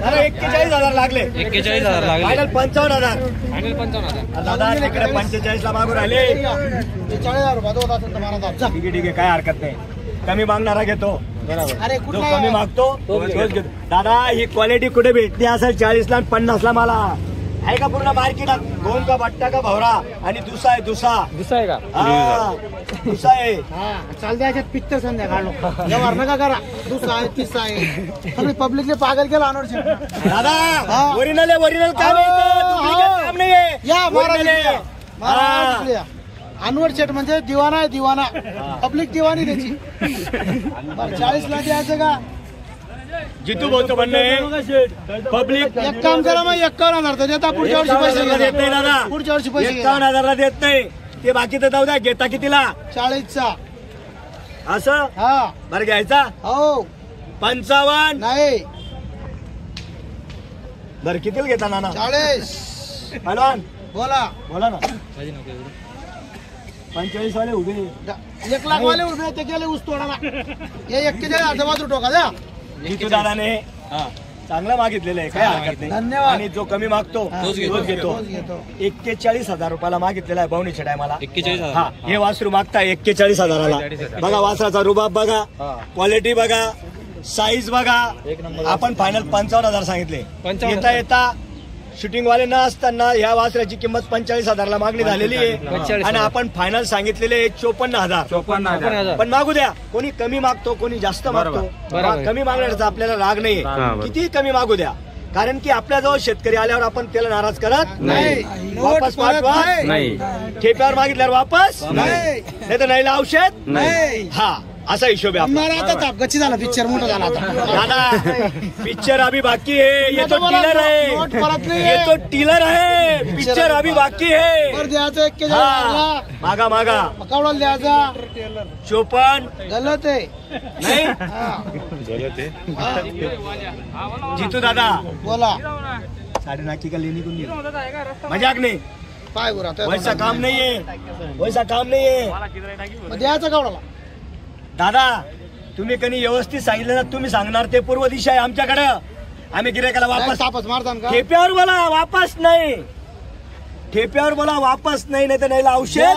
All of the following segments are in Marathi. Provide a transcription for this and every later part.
अरे 41,000 लागले. 41,000 लागले. फायनल 55,000. फायनल 55,000. दादा तिकडे 45 ला मागून राहिले. 40,000 रुपये होत असेल तर मला दाब. ठीक आहे काय हरकत नाही. कमी मागणारा घेतो. अरे जो कमी मागतो तोच घेतो. दादा ही क्वालिटी कुठे भेटते असेल 40 ला 50 ला मला आहे का पूर्ण मार्केटात. गोंद का बट्टा का भवरा आणि दुसा आहे दुसा आहे का? दुसा आहे. चाल द्याच्यात पिक्चर संध्याकाळ व्यवहार नका करा. दुसरा आहे तिसरा आहे सगळी पब्लिकने पागल केला अनोडचे. दादा ओरिजिनल आहे ओरिजिनल काम आहे काम नाही आहे. या महाराज अनवर शेठ म्हणजे दिवाना आहे दिवाना. पब्लिक दिवानी त्याची. 40 ला द्यायचं का? जितू बोलतो म्हणणे पब्लिक एक काम करा मग 51,000 तर देता. पुढच्या वर्षी पैसे देत नाही दादा. पुढच्या वर्षी पैसे 51,000 देत नाही. ते बाकी तर जाऊ द्या. घेता कितीला 40चा असं हा बरं घ्यायचा. हो 55 नाही बरं कितीला घेता नाना? 40 पहलवान बोला बोला ना. 45 वाले उभे 1 लाख वाले उभे ते गेले ऊस तोडाला. हे 41,000 बाजू टोका द्या. जितू दादाने चांगलं मागितलेलं आहे काय हरकत नाही. धन्यवाद. आणि जो कमी मागतो तोच घेतो. 41,000 रुपयाला मागितलेला आहे भाऊनीच्या टायमाला. 41,000. हा हे वासरू मागताय 41,000ला. बघा वासराचा रुबाब बघा क्वालिटी बघा साईज बघा. आपण फायनल 55,000 सांगितले. येता येता शूटिंग वाले न असताना ह्या वासराची किंमत 45,000ला मागणी झालेली आहे आणि आपण फायनल सांगितलेले 54,000. पण मागू द्या. कोणी कमी मागतो कोणी जास्त मागतो. कमी मागण्याचा आपल्याला राग नाहीये. किती कमी मागू द्या. कारण की आपल्याजवळ शेतकरी आल्यावर आपण त्याला नाराज करत नाही. वापस पाठवा नाही. ठेप्यावर मागितल्यावर वापस नाही तर नाही औषध नाही. हा असा हिशोब आहे. आता तापगच्ची झाला पिक्चर मोठा झाला दादा. पिक्चर अभी बाकी है. ये तो टीलर है. ये तो टीलर है. पिक्चर अभी बाकी है. द्यायचं 41,000 मागा मागा कवडाला द्यायचा. 54 गलत आहे नाही. जितू दादा बोला. साडे नाकी का लेनी कोण गेली मजाक नाही. पाय गुरा वैसा काम नाहीये. वैसा काम नाहीये. द्यायचं कवडाला. दादा तुम्ही कधी व्यवस्थित सांगितलं ना तुम्ही सांगणार ते पूर्व दिशा आहे आमच्याकडे. आम्ही गिरायकाला वापस मारता का? ठेप्यावर बोला वापस नाही. ठेप्यावर बोला वापस नाही नाही तर नाही औषध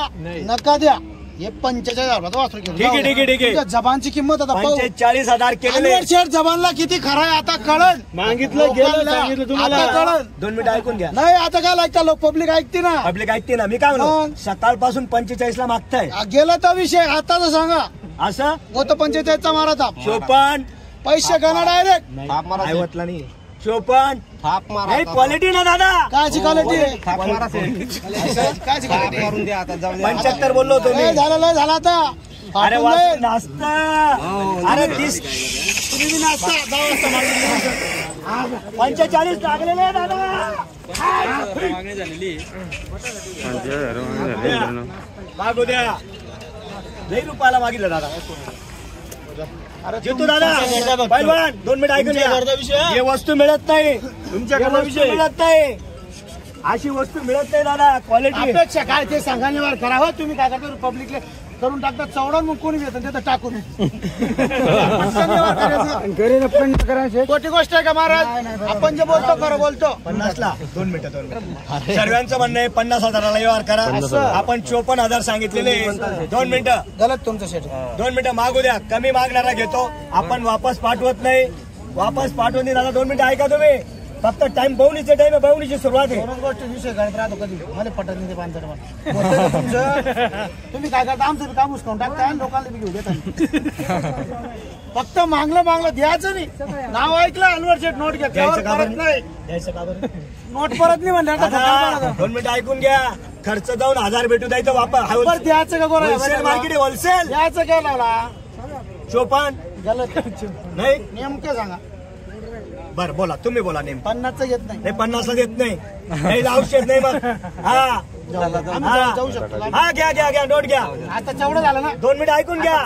नका द्या. हे 45,000 वासरू घेऊन. ठीक आहे ठीक आहे ठीक आहे. जबानची किंमत आता 45,000 केलेले. शेअर जबानला किती खरं आहे आता कळण. मागितलं गेलं सांगितलं तुम्हाला कळण. 2 मिनिटं ऐकून घ्या. नाही आता काय लागता लोक पब्लिक ऐकते ना. पब्लिक ऐकते ना. मी काय म्हणतो सकाळपासून 45ला मागताय गेला तर विषय आता तर सांगा. असं होतं 45चा मारा ताप. 54 पैसे गणा डायरेक्ट ऐवतला नाही. 54 नाही क्वालिटी ना दादा. कायची क्वालिटी आहे? 75 बोललो होतो मी. झाला आता. अरे वासरू नाचता. अरे 30 तुम्ही बी नाचता. 45 लागलेले दादा. मागू द्या. 2 रुपयाला मागितलं दादा. जितू दादा पहिलवान 2 मिनिट ऐकून घ्या. हे वस्तू मिळत नाही तुमच्याकडे. वस्तू मिळत नाही. अशी वस्तू मिळत नाही दादा. क्वालिटी अपेक्षा काय ते सांगायला करा. हो तुम्ही काय करता पब्लिकला करून टाकतात चवडा मग कोणी देतात ते तर टाकून. खोटी गोष्ट आहे का महाराज? आपण जे बोलतो खरं बोलतो. 50ला 2 मिनिटं सर्वांचं म्हणणं आहे 50,000ला व्यवहार करा. आपण 54,000 सांगितलेले. 2 मिनिटं गलत तुमचं शेट. 2 मिनिटं मागू द्या. कमी मागणारा घेतो आपण. वापस पाठवत नाही. वापस पाठवत नाही दादा. 2 मिनिटं ऐका तुम्ही. फक्त टाइम बवणीचे टाइम आहे. बवणीची सुरुवात आहे. दोनच गोष्ट विषय गणित राहतो कधी मला पटत नाही ते तुमचं. तुम्ही काय करता आमचं काम उचकावून टाकता आणि लोकांना बी घेऊ देता. फक्त मागलं द्यायचं नाही. नाव ऐकलं अनवर शेठ नोट घेतल्यावर परत नाही द्यायचं का बरं? नोट परत नाही म्हणलं. 2 मिनिटं ऐकून घ्या. खर्च जाऊन 1000 भेटू द्यायचं वापर द्यायचं का गोरा मार्केट आहे होलसेल. द्यायचं काय लावला 54 गलत नाही. नेमकं सांगा. बरं बोला तुम्ही बोला नेम. 50चं घेत नाही. 50ला देत नाही. औषध नाही मग. हा जाऊ शकतो. हा घ्या नोट घ्या. आता चवडं झालं ना. 2 मिनिटं ऐकून घ्या.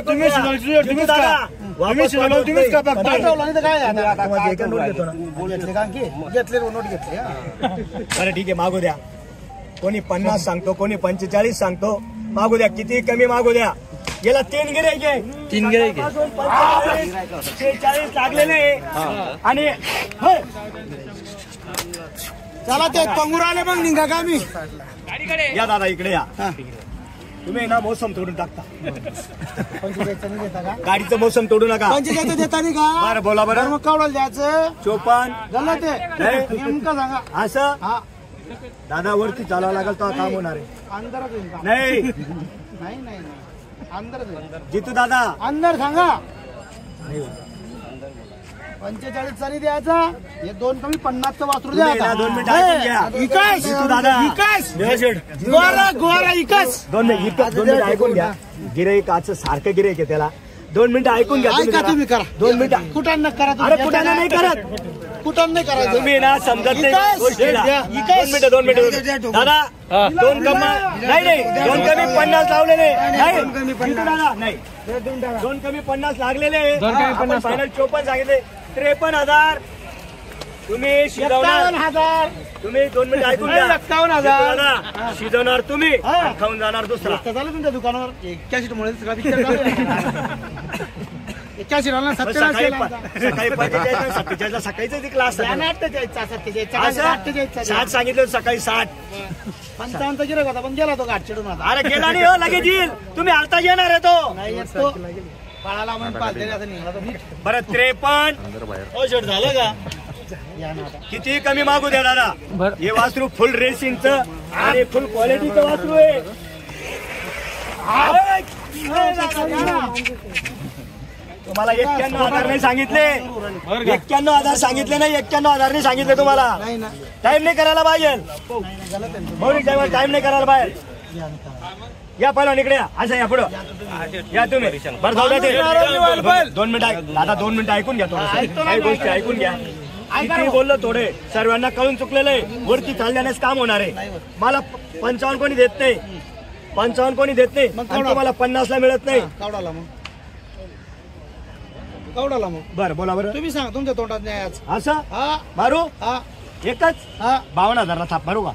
तुम्ही दादा वापस तुम्हीच का बघता. घेतले नोट घेतले. बरं ठीक आहे मागू द्या. कोणी 50 सांगतो, कोणी 45 सांगतो. मागू द्या, किती कमी मागू द्या. गेला 3 गिऱ्हाईक, 3 गिऱ्हाईक 46 लागलेले आणि चला ते पंगूर आले मग निघा का मी या दादा इकडे या. तुम्ही ना मोसम तोडून टाकता. 45 नाही देता का? गाडीचं मोसम तोडू नका. 45 देता नाही का? बरं बोला बरं. मग कावडाला द्यायचं 54 झालं ते नाही. नेमकं सांगा. असं हा दादा वरती चालावं लागेल तो काम होणार आहे. अंदरच होईल का? नाही नाही नाही अंदरच होईल. जितू दादा अंदर सांगा 45 चा नाही द्यायचा. हे 2 कमी 50 चं वासरू द्या. तुम्ही ना 2 मिनिटं ऐकून घ्या. विकास जितू दादा विकास गोरा गोरा विकास 2 मिनिटं ऐकून घ्या. गिऱ्हाईकाचं सारखं गिऱ्हाईक आहे त्याला. 2 मिनिटं ऐकून घ्या ऐका तुम्ही करा. 2 मिनिटं. कुठं न करा अरे कुठं नाही करत. कुठं नाही करायचं. तुम्ही ना समजत नाही विकास. गोष्टीला. विकास. 2 मिनिटं दादा 2 कमी नाही 2 कमी 50 लावलेले नाही. जितू दादा नाही 2 कमी 50 लागलेले. आपण फायनल 54 सांगितले. 53,000 तुम्ही शिजवणार. 51,000 तुम्ही 2 मिनिटं ऐकून घ्या. 51,000 दादा, शिजवणार तुम्ही हा. खाऊन जाणार दुसरा. झालं तुमच्या दुकानावर 81 मुळे सगळा पिक्चर चालू आहे. 81 राहिला 77 सकाळी केला. सकाळी 45 47 सकाळीच क्लास त्याने 48 60 सांगितलं सकाळी 60. 55 गिरक होता पण गेला तो घाट चिडून आता. अरे गेला नाही हो लगेच येईल. तुम्ही आताच येणार आहे तो. नाही येत तो बाळाला म्हणून पालते आता निघाला तो नीट. बरं 53 हो शेट झालं का या ना आता. किती कमी मागू द्या दादा. हे वासरू फुल रेसिंगचं आणि फुल क्वालिटीचं वासरू आहे. तुम्हाला 91,000 नाही सांगितले. 91,000 सांगितले नाही. 91,000 नाही सांगितले तुम्हाला. नाही ना टाइम नाही करायला पाहिजे. मौलिक टाइम नाही करायला पाहिजे. या पहिला इकडे या. असं या पुढं या तुम्ही. बरं जाऊ द्या ते 2 मिनिटं दादा 2 मिनिटं ऐकून घ्या. थोडं काही गोष्टी ऐकून घ्या. किती बोललो थोडे सर्वांना कळून चुकलेलं आहे. वरती चालल्यानेच काम होणार आहे. मला 55 कोणी देत नाही. 55 कोणी देत नाही. आणि तुम्हाला 50 ला मिळत नाही. कावडाला मग कावडाला मग बरं बोला बरं. तुम्ही सांगा तुमच्या तोंडात नाही आज. असं हा मारू हा एकच हा 52,000 थाप मारू का.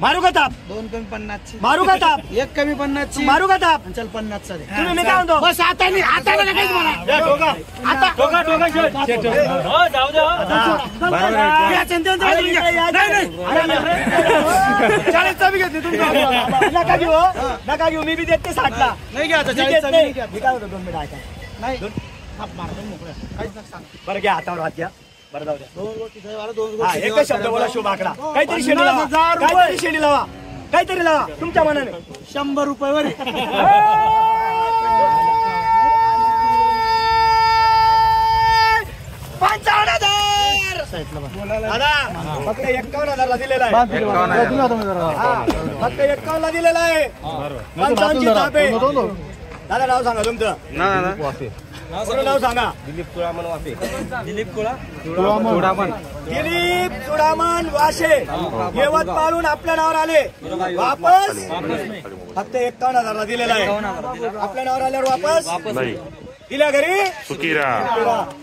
मारू का ताप. 2 कमी 50 ची मारू का ताप. 1 कमी 50 ची मारू का ताप. चल 50 चा दे. तुम्ही मी काय म्हणतो. बस आता नाही आता नाही काहीच मला या ठोका. आता ठोका ठोका शेट. हो जाऊ द्या. या चिंतेने जाऊ दे. नाही नाही 40 बी घेतली तुमचं. नका घेऊ नका घेऊ. मी बी देते 60 ला. नाही घ्या आता मी 40 देत चा नाही. नाही घ्या. मी काय होतो 2 मिनिटं ऐका. नाही थाप मार दोन मोकळ्या. काहीच नका सांग. बरं घ्या हातावर हात घ्या. बरं जाऊ द्या. 2 गोष्टी साहेब 2 हा गोष्टी एकच शब्द बोला शुभ आकडा. काहीतरी शेंडी लावा. 50,000 रुपये. काहीतरी शेंडी लावा. काहीतरी लावा तुमच्या मनाने. 100 रुपये वर 55,000 दादा फक्त 51,000 ला दिलेला आहे. हा, फक्त 51 ला दिलेला आहे. 55 ची थाप आहे. दादा नाव सांगा तुमचं. पूर्ण नाव सांगा. दिलीप चुडामन वाशे. येवत पाळून आपल्या नावावर आले. वापस फक्त 51,000 ला दिलेला आहे. आपल्या नावावर आल्यावर वापस दिल्या घरी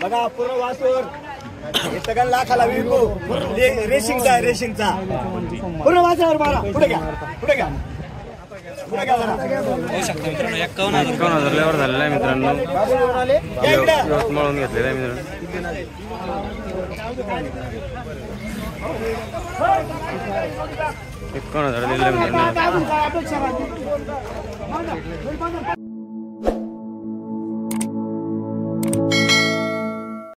बघा. पूर्ण वासूर हे सगळं लाखाला विकू. रेसिंगचा आहे रेसिंगचा. पूर्ण वासावर मारा. पुढे घ्या पुढे घ्या पुढे घ्या जरा. 51,000 लेवर झालेला आहे मित्रांनो. या इकडे. मळून घेतलेला आहे मित्रांनो. 51,000 दिलेला आहे मित्रांनो. अपेक्षा